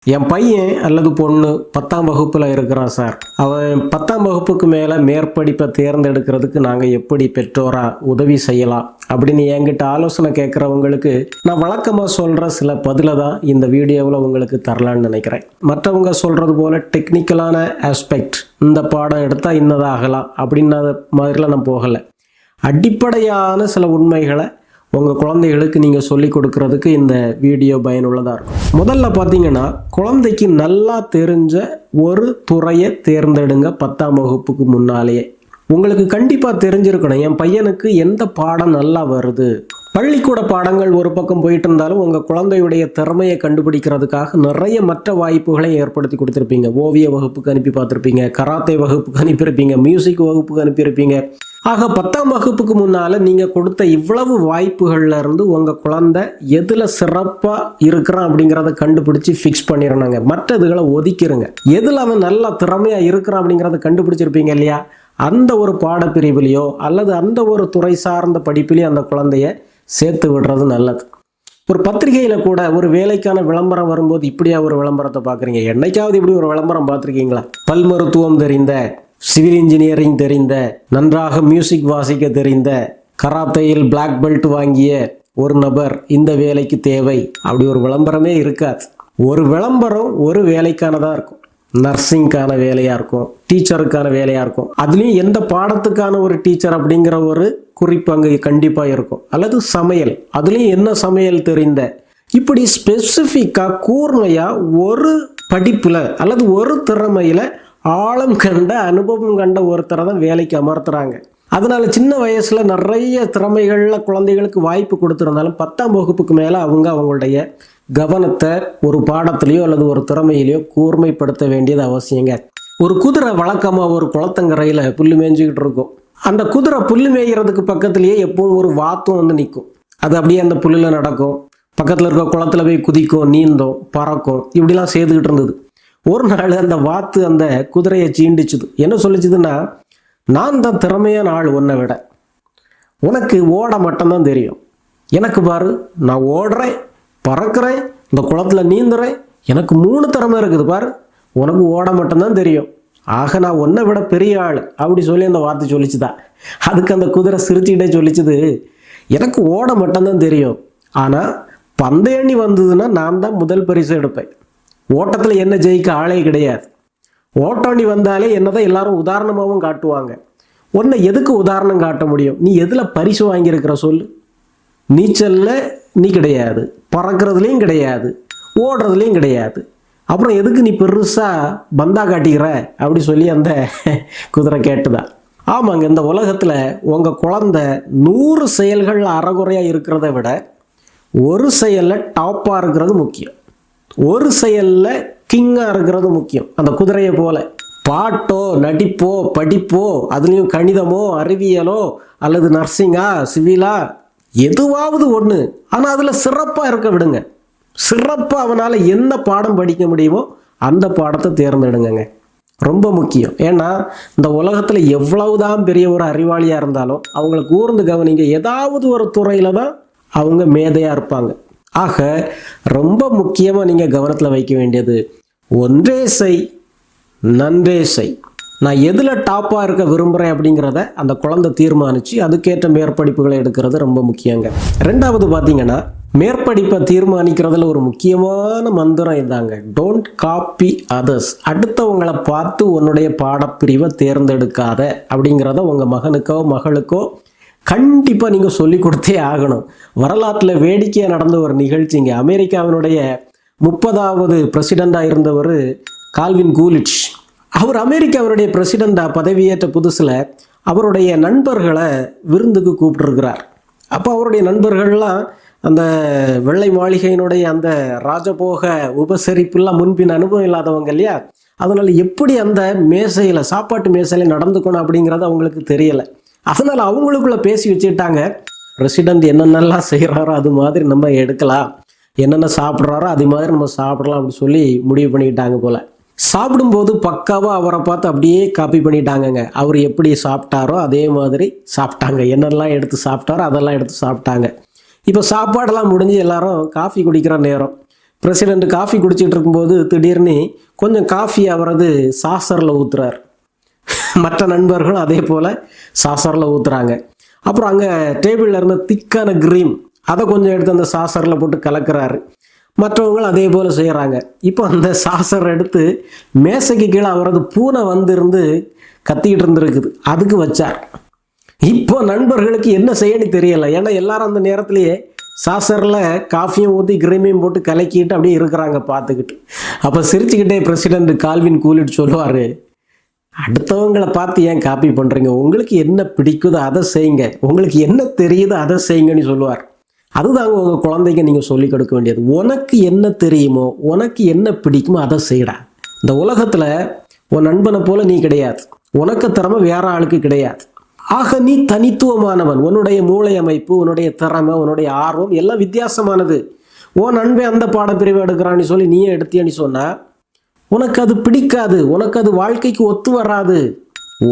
என் பையன் அல்லது பொண்ணு 10ஆம் வகுப்பில் இருக்கிறான் சார். அவன் 10ஆம் வகுப்புக்கு மேலே மேற்படிப்பை தேர்ந்தெடுக்கிறதுக்கு நாங்கள் எப்படி பெற்றோராக உதவி செய்யலாம் அப்படின்னு என்கிட்ட ஆலோசனை கேட்குறவங்களுக்கு நான் வழக்கமாக சொல்கிற சில பதிலை தான் இந்த வீடியோவில் உங்களுக்கு தரலான்னு நினைக்கிறேன். மற்றவங்க சொல்கிறது போல் டெக்னிக்கலான ஆஸ்பெக்ட், இந்த பாடம் எடுத்தால் இன்னதாகலாம் அப்படின்ன மாதிரிலாம் நான் போகலை. அடிப்படையான சில உண்மைகளை உங்கள் குழந்தைகளுக்கு நீங்கள் சொல்லி கொடுக்கறதுக்கு இந்த வீடியோ பயனுள்ளதாக இருக்கும். முதல்ல பார்த்தீங்கன்னா, குழந்தைக்கு நல்லா தெரிஞ்ச ஒரு துறையை தேர்ந்தெடுங்க. 10ஆம் வகுப்புக்கு முன்னாலேயே உங்களுக்கு கண்டிப்பாக தெரிஞ்சிருக்கணும், என் பையனுக்கு எந்த பாடம் நல்லா வருது. பள்ளிக்கூட பாடங்கள் ஒரு பக்கம் போயிட்டு இருந்தாலும் உங்கள் குழந்தையுடைய திறமையை கண்டுபிடிக்கிறதுக்காக நிறைய மற்ற வாய்ப்புகளை ஏற்படுத்தி கொடுத்துருப்பீங்க. ஓவிய வகுப்புக்கு அனுப்பி பார்த்துருப்பீங்க, கராத்தே வகுப்புக்கு அனுப்பியிருப்பீங்க, மியூசிக் வகுப்புக்கு அனுப்பியிருப்பீங்க. ஆக 10ஆம் வகுப்புக்கு முன்னால் நீங்கள் கொடுத்த இவ்வளவு வாய்ப்புகள்ல இருந்து உங்கள் குழந்தை எதில் சிறப்பாக இருக்கிறான் அப்படிங்கிறத கண்டுபிடிச்சி ஃபிக்ஸ் பண்ணிடணுங்க. மற்றதுகளை ஒதுக்கிடுங்க. எதில் அவன் நல்லா திறமையாக இருக்கிறான் அப்படிங்கிறத கண்டுபிடிச்சிருப்பீங்க இல்லையா, அந்த ஒரு பாடப்பிரிவுலையோ அல்லது அந்த ஒரு துறை சார்ந்த படிப்பிலையோ அந்த குழந்தைய சேர்த்து விடுறது நல்லது. ஒரு பத்திரிகையில் கூட ஒரு வேலைக்கான விளம்பரம் வரும்போது இப்படியா ஒரு விளம்பரத்தை பார்க்குறீங்க? என்னைக்காவது இப்படி ஒரு விளம்பரம் பார்த்துருக்கீங்களா? பல் மருத்துவம் தெரிந்த, சிவில் இன்ஜினியரிங் தெரிந்த, நன்றாக மியூசிக் வாசிக்க தெரிந்த, கராத்தையில் பிளாக் பெல்ட் வாங்கிய ஒரு நபர் இந்த வேலைக்கு தேவை, அப்படி ஒரு விளம்பரமே இருக்காது. ஒரு விளம்பரம் ஒரு வேலைக்கானதாக இருக்கும். நர்சிங்கான வேலையாக இருக்கும், டீச்சருக்கான வேலையாக இருக்கும். அதுலேயும் எந்த பாடத்துக்கான ஒரு டீச்சர் அப்படிங்கிற ஒரு குறிப்பு அங்கே கண்டிப்பாக இருக்கும். அல்லது சமையல், அதுலேயும் என்ன சமையல் தெரிந்த, இப்படி ஸ்பெசிஃபிக்காக கூர்மையாக ஒரு படிப்பில் அல்லது ஒரு திறமையில் ஆழம் கண்ட அனுபவம் கண்ட ஒருத்தரை தான் வேலைக்கு அமர்த்துறாங்க. அதனால சின்ன வயசுல நிறைய திறமைகளில் குழந்தைகளுக்கு வாய்ப்பு கொடுத்துருந்தாலும் 10ஆம் வகுப்புக்கு மேலே அவங்களுடைய கவனத்தை ஒரு பாடத்திலையோ அல்லது ஒரு திறமையிலையோ கூர்மைப்படுத்த வேண்டியது அவசியங்க. ஒரு குதிரை வழக்கமாக ஒரு குளத்தங்கரையில் புல்லு மேய்ஞ்சிக்கிட்டு இருக்கும். அந்த குதிரை புல்லு மேய்கிறதுக்கு பக்கத்துலேயே எப்பவும் ஒரு வாத்தும் வந்து நிற்கும். அது அப்படியே அந்த புல்லில் நடக்கும், பக்கத்தில் இருக்க குளத்துல போய் குதிக்கும், நீந்தும், பறக்கும், இப்படிலாம் செய்துக்கிட்டு இருந்தது. ஒரு நாள் அந்த வாத்து அந்த குதிரையை சீண்டிச்சுது. என்ன சொல்லிச்சுதுன்னா, நான் தான் திறமையான ஆள், உன்னை விட உனக்கு ஓட மட்டும்தான் தெரியும். எனக்கு பாரு, நான் ஓடுறேன், பறக்கிறேன், இந்த குளத்துல நீந்துறேன், எனக்கு 3 திறமை இருக்குது பாரு, உனக்கு ஓட மட்டும்தான் தெரியும். ஆக நான் உன்னை விட பெரிய ஆள் அப்படி சொல்லி அந்த வாத்து சொல்லிச்சுதான். அதுக்கு அந்த குதிரை சிரிச்சுக்கிட்டே சொல்லிச்சுது, எனக்கு ஓட மட்டும்தான் தெரியும், ஆனால் பந்தயணி வந்ததுன்னா நான் தான் முதல் பரிசு எடுப்பேன். ஓட்டத்தில் என்ன ஜெயிக்க ஆளே கிடையாது. ஓட்டாண்டி வந்தாலே என்னதான் எல்லாரும் உதாரணமாகவும் காட்டுவாங்க. உன்னை எதுக்கு உதாரணம் காட்ட முடியும்? நீ எதில் பரிசு வாங்கியிருக்கிற சொல்லு? நீச்சலில் நீ கிடையாது, பறக்கிறதுலையும் கிடையாது, ஓடுறதுலையும் கிடையாது. அப்புறம் எதுக்கு நீ பெருசாக பந்தா காட்டிக்கிற அப்படி சொல்லி அந்த குதிரை கேட்டுதான். ஆமாங்க, இந்த உலகத்தில் உங்கள் குழந்தை 100 செயல்கள் அறகுறையாக இருக்கிறத விட ஒரு செயலில் டாப்பாக இருக்கிறது முக்கியம். ஒரு செயலில் கிங்காக இருக்கிறது முக்கியம். அந்த குதிரையை போல பாட்டோ, நடிப்போ, படிப்போ, அதுலேயும் கணிதமோ, அறிவியலோ அல்லது நர்சிங்கா, சிவிலா, எதுவாவது ஒன்று, ஆனால் அதில் சிறப்பாக இருக்க விடுங்க. சிறப்பாக அவனால் என்ன பாடம் படிக்க முடியுமோ அந்த பாடத்தை தேர்ந்தெடுங்க. ரொம்ப முக்கியம். ஏன்னா இந்த உலகத்தில் எவ்வளவுதான் பெரிய ஒரு அறிவாளியாக இருந்தாலும் அவங்களை கூர்ந்து கவனிங்க, ஏதாவது ஒரு துறையில் தான் அவங்க மேதையாக இருப்பாங்க. ஆக ரொம்ப முக்கியமாக நீங்கள் கவனத்தில் வைக்க வேண்டியது, ஒன்றே செய், நன்றே செய். நான் எதில் டாப்பாக இருக்க விரும்புகிறேன் அப்படிங்கிறத அந்த குழந்தை தீர்மானித்து அதுக்கேற்ற மேற்படிப்புகளை எடுக்கிறது ரொம்ப முக்கியங்க. 2வது பார்த்தீங்கன்னா, மேற்படிப்பை தீர்மானிக்கிறதுல ஒரு முக்கியமான மந்திரம் இதாங்க, டோன்ட் காப்பி அதர்ஸ். அடுத்தவங்களை பார்த்து உன்னுடைய பாடப்பிரிவை தேர்ந்தெடுக்காத அப்படிங்கிறத உங்கள் மகனுக்கோ மகளுக்கோ கண்டிப்பாக நீங்கள் சொல்லி கொடுத்தே ஆகணும். வரலாற்றில் வேடிக்கையாக நடந்த ஒரு நிகழ்ச்சிங்க. அமெரிக்காவினுடைய 30வது பிரசிடெண்டாக இருந்தவர் கால்வின் கூலிட்ஜ். அவர் அமெரிக்காவினுடைய பிரசிடெண்டாக பதவியேற்ற புதுசில் அவருடைய நண்பர்களை விருந்துக்கு கூப்பிட்டுருக்கிறார். அப்போ அவருடைய நண்பர்கள்லாம் அந்த வெள்ளை மாளிகையினுடைய அந்த ராஜபோக உபசரிப்புலாம் முன்பின் அனுபவம் இல்லாதவங்க இல்லையா, அதனால் எப்படி அந்த மேசையில், சாப்பாட்டு மேசையில் நடந்துக்கணும் அப்படிங்கிறது அவங்களுக்கு தெரியலை. அதனால் அவங்களுக்குள்ள பேசி வச்சுக்கிட்டாங்க, பிரசிடெண்ட் என்னென்னலாம் செய்கிறாரோ அது மாதிரி நம்ம எடுக்கலாம், என்னென்ன சாப்பிட்றாரோ அது மாதிரி நம்ம சாப்பிடலாம் அப்படின்னு சொல்லி முடிவு பண்ணிக்கிட்டாங்க போல். சாப்பிடும்போது பக்காவாக அவரை பார்த்து அப்படியே காப்பி பண்ணிட்டாங்கங்க. அவர் எப்படி சாப்பிட்டாரோ அதே மாதிரி சாப்பிட்டாங்க. என்னெல்லாம் எடுத்து சாப்பிட்டாரோ அதெல்லாம் எடுத்து சாப்பிட்டாங்க. இப்போ சாப்பாடெல்லாம் முடிஞ்சு எல்லாரும் காஃபி குடிக்கிற நேரம். பிரசிடெண்ட் காஃபி குடிச்சிட்டு இருக்கும்போது திடீர்னு கொஞ்சம் காஃபி அவரது சாசரில் ஊற்றுறார். மற்ற நண்பர்களும் அதே போல் சாசரில் ஊற்றுறாங்க. அப்புறம் அங்கே டேபிளில் இருந்த திக்கான க்ரீம் அதை கொஞ்சம் எடுத்து அந்த சாசரில் போட்டு கலக்கிறாரு. மற்றவங்களும் அதே போல் செய்கிறாங்க. இப்போ அந்த சாசர் எடுத்து மேசைக்கு கீழே அவரது பூனை வந்திருந்து கத்திக்கிட்டு இருந்துருக்குது, அதுக்கு வச்சார். இப்போ நண்பர்களுக்கு என்ன செய்யணும் தெரியலை. ஏன்னா எல்லாரும் அந்த நேரத்திலேயே சாசரில் காஃபியும் ஊற்றி கிரீமையும் போட்டு கலக்கிட்டு அப்படியே இருக்கிறாங்க பார்த்துக்கிட்டு. அப்போ சிரிச்சுக்கிட்டே பிரசிடெண்ட் கால்வின் கூலிட் சொல்லுவார், அடுத்தவங்களை பார்த்து ஏன் காப்பி பண்ணுறீங்க, உங்களுக்கு என்ன பிடிக்குதோ அதை செய்யுங்க, உங்களுக்கு என்ன தெரியுதோ அதை செய்யுங்கன்னு சொல்லுவார். அதுதாங்க உங்கள் குழந்தைங்க நீங்கள் சொல்லிக் கொடுக்க வேண்டியது. உனக்கு என்ன தெரியுமோ, உனக்கு என்ன பிடிக்குமோ அதை செய்யடா. இந்த உலகத்தில் உன் நண்பனை போல நீ கிடையாது, உனக்கு திறமை வேற ஆளுக்கு கிடையாது. ஆக நீ தனித்துவமானவன். உன்னுடைய மூளை அமைப்பு, உன்னுடைய திறமை, உன்னுடைய ஆர்வம் எல்லாம் வித்தியாசமானது. உன் நண்பன் அந்த பாடப்பிரிவை எடுக்கிறான்னு சொல்லி நீயே எடுத்தியான்னு சொன்னால் உனக்கு அது பிடிக்காது, உனக்கு அது வாழ்க்கைக்கு ஒத்து வராது.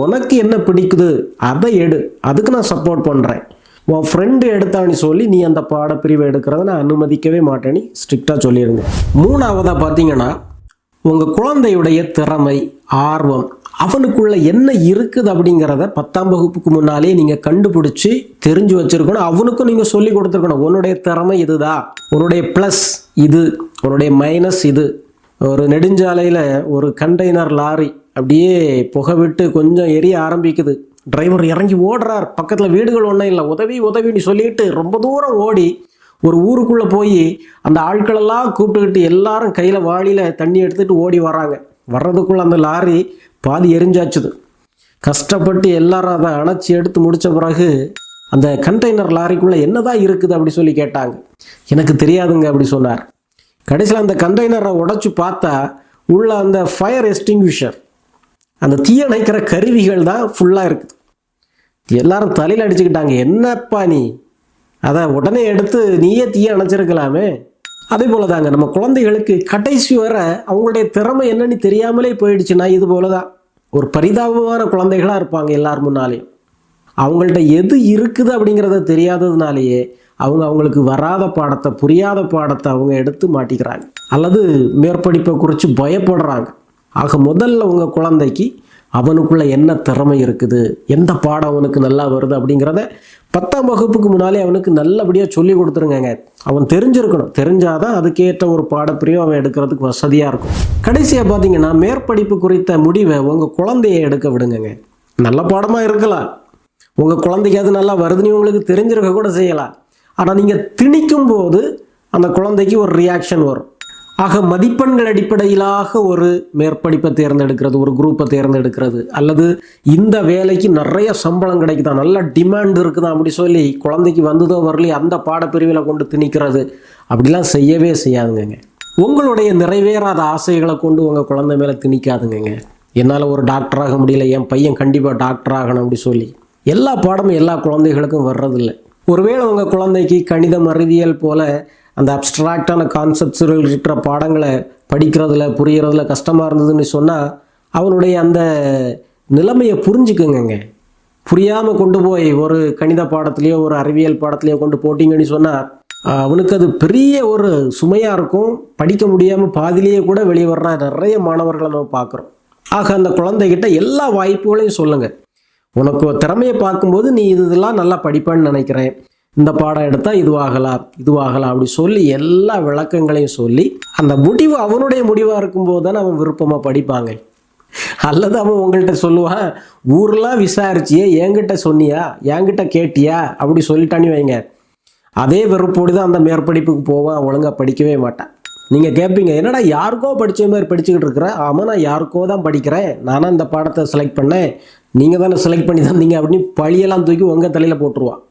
உனக்கு என்ன பிடிக்குது அதை எடு, அதுக்கு நான் சப்போர்ட் பண்ணுறேன். உன் ஃப்ரெண்டு எடுத்தான்னு சொல்லி நீ அந்த பாடப்பிரிவை எடுக்கிறத நான் அனுமதிக்கவே மாட்டேன்னு ஸ்ட்ரிக்டாக சொல்லிடுங்க. மூணாவதாக பார்த்தீங்கன்னா, உங்கள் குழந்தையுடைய திறமை, ஆர்வம், அவனுக்குள்ள என்ன இருக்குது அப்படிங்கிறத 10ஆம் வகுப்புக்கு முன்னாலே நீங்கள் கண்டுபிடிச்சி தெரிஞ்சு வச்சுருக்கணும். அவனுக்கும் நீங்கள் சொல்லி கொடுத்துருக்கணும். உன்னுடைய திறமை இதுதான், உன்னுடைய ப்ளஸ் இது, உன்னுடைய மைனஸ் இது. ஒரு நெடுஞ்சாலையில் ஒரு கண்டெய்னர் லாரி அப்படியே புகை விட்டு கொஞ்சம் எரிய ஆரம்பிக்குது. டிரைவர் இறங்கி ஓடுறார். பக்கத்தில் வீடுகள் ஒன்றும் இல்லை. உதவி உதவின்னு சொல்லிட்டு ரொம்ப தூரம் ஓடி ஒரு ஊருக்குள்ளே போய் அந்த ஆட்களெல்லாம் கூப்பிட்டுக்கிட்டு எல்லாரும் கையில் வாளியில் தண்ணி எடுத்துகிட்டு ஓடி வராங்க. வர்றதுக்குள்ளே அந்த லாரி பாதி எரிஞ்சாச்சுது. கஷ்டப்பட்டு எல்லாரும் அதை அணைச்சி எடுத்து முடித்த பிறகு அந்த கண்டெய்னர் லாரிக்குள்ளே என்னதான் இருக்குது அப்படி சொல்லி கேட்டாங்க. எனக்கு தெரியாதுங்க அப்படி சொன்னார். கடைசியில் அந்த கண்டெய்னரை உடைச்சி பார்த்தா உள்ள அந்த ஃபயர் எக்ஸ்டிங்விஷர், அந்த தீயணைக்கிற கருவிகள் தான் ஃபுல்லாக இருக்குது. எல்லாரும் தலையில் அடிச்சுக்கிட்டாங்க. என்னப்பா நீ அதை உடனே எடுத்து நீயே தீய அணைச்சிருக்கலாமே. அதே போல தாங்க நம்ம குழந்தைகளுக்கு கடைசி வர அவங்களுடைய திறமை என்னன்னு தெரியாமலே போயிடுச்சுன்னா இது போல தான் ஒரு பரிதாபமான குழந்தைகளாக இருப்பாங்க எல்லார் முன்னாலேயும். அவங்கள்ட்ட எது இருக்குது அப்படிங்கிறத தெரியாததுனாலேயே அவங்களுக்கு வராத பாடத்தை, புரியாத பாடத்தை அவங்க எடுத்து மாட்டிக்கிறாங்க அல்லது மேற்படிப்பை குறித்து பயப்படுறாங்க. ஆக முதல்ல உங்கள் குழந்தைக்கு அவனுக்குள்ள என்ன திறமை இருக்குது, எந்த பாடம் அவனுக்கு நல்லா வருது அப்படிங்கிறத 10ஆம் வகுப்புக்கு முன்னாலே அவனுக்கு நல்லபடியாக சொல்லி கொடுத்துருங்க. அவன் தெரிஞ்சிருக்கணும். தெரிஞ்சாதான் அதுக்கேற்ற ஒரு பாடப்பிரிவை அவன் எடுக்கிறதுக்கு வசதியாக இருக்கும். கடைசியாக பார்த்தீங்கன்னா, மேற்படிப்பு குறித்த முடிவை உங்கள் குழந்தைய எடுக்க விடுங்க. நல்ல பாடமாக இருக்கலாம், உங்கள் குழந்தைக்கு அது நல்லா வருதுன்னு உங்களுக்கு தெரிஞ்சிருக்க கூட செய்யலாம். ஆனால் நீங்கள் திணிக்கும் போது அந்த குழந்தைக்கு ஒரு ரியாக்ஷன் வரும். ஆக மதிப்பெண்கள் அடிப்படையிலாக ஒரு மேற்படிப்பை தேர்ந்தெடுக்கிறது, ஒரு குரூப்பை தேர்ந்தெடுக்கிறது, அல்லது இந்த வேலைக்கு நிறைய சம்பளம் கிடைக்குதான், நல்ல டிமாண்ட் இருக்குதான் அப்படி சொல்லி குழந்தைக்கு வந்ததோ வரலையோ அந்த பாடப்பிரிவில் கொண்டு திணிக்கிறது, அப்படிலாம் செய்யவே செய்யாதுங்க. உங்களுடைய நிறைவேறாத ஆசைகளை கொண்டு உங்கள் குழந்தை மேலே திணிக்காதுங்க. என்னால் ஒரு டாக்டராக முடியல, என் பையன் கண்டிப்பாக டாக்டர் ஆகணும் அப்படி சொல்லி எல்லா பாடமும் எல்லா குழந்தைகளுக்கும் வர்றதில்லை. ஒருவேளை உங்கள் குழந்தைக்கு கணிதம், அறிவியல் போல அந்த அப்ஸ்ட்ராக்டான கான்செப்ட்ஸுகள் இருக்கிற பாடங்களை படிக்கிறதுல புரியறதுல கஷ்டமாக இருந்ததுன்னு சொன்னால் அவனுடைய அந்த நிலைமையை புரிஞ்சுக்குங்க. புரியாமல் கொண்டு போய் ஒரு கணித பாடத்துலேயோ ஒரு அறிவியல் பாடத்துலேயோ கொண்டு போட்டிங்கன்னு சொன்னால் அவனுக்கு அது பெரிய ஒரு சுமையாக இருக்கும். படிக்க முடியாமல் பாதிலேயே கூட வெளியே வர்ற நிறைய மாணவர்களை நம்ம பார்க்குறோம். ஆக அந்த குழந்தைகிட்ட எல்லா வாய்ப்புகளையும் சொல்லுங்கள். உனக்கு திறமையை பார்க்கும்போது நீ இதெல்லாம் நல்லா படிப்பேன்னு நினைக்கிறேன், இந்த பாடம் எடுத்தால் இதுவாகலாம் அப்படி சொல்லி எல்லா விளக்கங்களையும் சொல்லி அந்த முடிவு அவனுடைய முடிவாக இருக்கும்போது தானே அவன் விருப்பமாக படிப்பாங்க. அல்லது அவன் உங்கள்கிட்ட சொல்லுவான், ஊரெலாம் விசாரிச்சியே என்கிட்ட சொன்னியா, என்கிட்ட கேட்டியா அப்படி சொல்லிட்டான்னு வைங்க, அதே வெறுப்போடு தான் அந்த மேற்படிப்புக்கு போவான், ஒழுங்காக படிக்கவே மாட்டான். நீங்கள் கேட்பீங்க, என்னடா யாருக்கோ படித்த மாதிரி படிச்சுக்கிட்டு இருக்கிறேன். ஆமாம், நான் யாருக்கோ தான் படிக்கிறேன், நானும் இந்த பாடத்தை செலக்ட் பண்ணேன், நீங்கள் தானே செலக்ட் பண்ணி தந்தீங்க அப்படின்னு பழியெல்லாம் தூக்கி உங்கள் தலையில் போட்டுருவான்.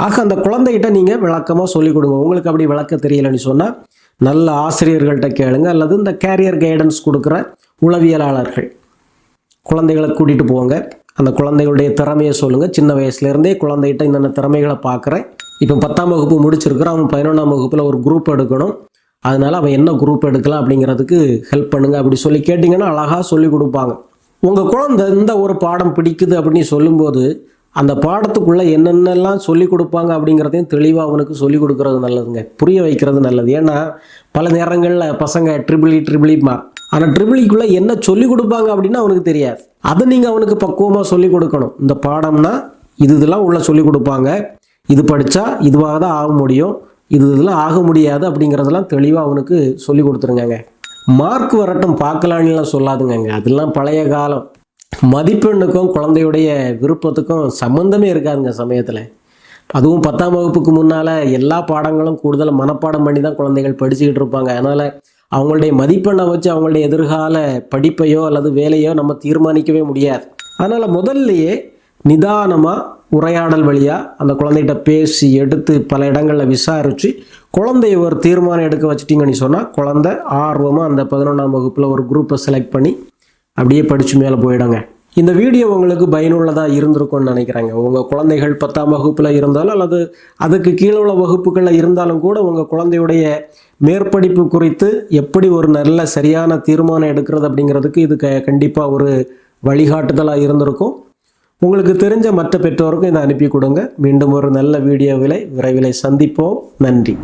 ஆக அந்த குழந்தைகிட்ட நீங்கள் விளக்கமாக சொல்லிக் கொடுங்க. உங்களுக்கு அப்படி விளக்க தெரியலைன்னு சொன்னால் நல்ல ஆசிரியர்கள்ட்ட கேளுங்க, அல்லது இந்த கேரியர் கைடன்ஸ் கொடுக்குற உளவியலாளர்கள் குழந்தைகளை கூட்டிகிட்டு போங்க. அந்த குழந்தைகளுடைய திறமையை சொல்லுங்கள். சின்ன வயசுலேருந்தே குழந்தைகிட்ட இந்த திறமைகளை பார்க்குறேன், இப்போ 10ஆம் வகுப்பு முடிச்சிருக்கிறான், அவன் 11ஆம் வகுப்பில் ஒரு குரூப் எடுக்கணும், அதனால் அவன் என்ன குரூப் எடுக்கலாம் அப்படிங்கிறதுக்கு ஹெல்ப் பண்ணுங்கள் அப்படி சொல்லி கேட்டிங்கன்னா அழகாக சொல்லி கொடுப்பாங்க. உங்கள் குழந்தை இந்த ஒரு பாடம் பிடிக்குது அப்படின்னு சொல்லும்போது அந்த பாடத்துக்குள்ளே என்னென்னலாம் சொல்லிக் கொடுப்பாங்க அப்படிங்கிறதையும் தெளிவாக அவனுக்கு சொல்லிக் கொடுக்கறது நல்லதுங்க, புரிய வைக்கிறது நல்லது. ஏன்னா பல நேரங்களில் பசங்க ட்ரிபிளிமா, ஆனால் ட்ரிபிளிக்குள்ளே என்ன சொல்லிக் கொடுப்பாங்க அப்படின்னு அவனுக்கு தெரியாது. அதை நீங்கள் அவனுக்கு பக்குவமாக சொல்லிக் கொடுக்கணும். இந்த பாடம்னா இதெல்லாம் உள்ள சொல்லிக் கொடுப்பாங்க, இது படித்தா இதுவாக தான் ஆக முடியும், இதெல்லாம் ஆக முடியாது அப்படிங்கிறதெல்லாம் தெளிவாக அவனுக்கு சொல்லி கொடுத்துருங்க. மார்க் வரட்டும் பார்க்கலான்லாம் சொல்லாதுங்க, அதெல்லாம் பழைய காலம். மதிப்பெண்ணுக்கும் குழந்தையுடைய விருப்பத்துக்கும் சம்மந்தமே இருக்காதுங்க சமயத்தில். அதுவும் 10ஆம் வகுப்புக்கு முன்னால் எல்லா பாடங்களும் கூடுதல் மனப்பாடம் பண்ணி தான் குழந்தைகள் படிச்சுக்கிட்டு இருப்பாங்க. அதனால் அவங்களுடைய மதிப்பெண்ணை வச்சு அவங்களுடைய எதிர்கால படிப்பையோ அல்லது வேலையோ நம்ம தீர்மானிக்கவே முடியாது. அதனால் முதல்லையே நிதானமாக உரையாடல் வழியாக அந்த குழந்தைகிட்ட பேசி எடுத்து பல இடங்களில் விசாரித்து குழந்தைய ஒரு தீர்மானம் எடுக்க வச்சிட்டிங்கன்னு சொன்னால் குழந்தை ஆர்வமாக அந்த 11ஆம் வகுப்பில் ஒரு குரூப்பை செலக்ட் பண்ணி அப்படியே படித்து மேலே போயிடுங்க. இந்த வீடியோ உங்களுக்கு பயனுள்ளதாக இருந்திருக்கும்னு நினைக்கிறேங்க. உங்கள் குழந்தைகள் 10ஆம் வகுப்பில் இருந்தாலும் அல்லது அதுக்கு கீழே உள்ள வகுப்புகளில் இருந்தாலும் கூட உங்கள் குழந்தையுடைய மேற்படிப்பு குறித்து எப்படி ஒரு நல்ல சரியான தீர்மானம் எடுக்கிறது அப்படிங்கிறதுக்கு இது கண்டிப்பாக ஒரு வழிகாட்டுதலாக இருந்திருக்கும். உங்களுக்கு தெரிஞ்ச மற்ற பெற்றோருக்கும் இதை அனுப்பி கொடுங்க. மீண்டும் ஒரு நல்ல வீடியோவிலை விரைவில் சந்திப்போம். நன்றி.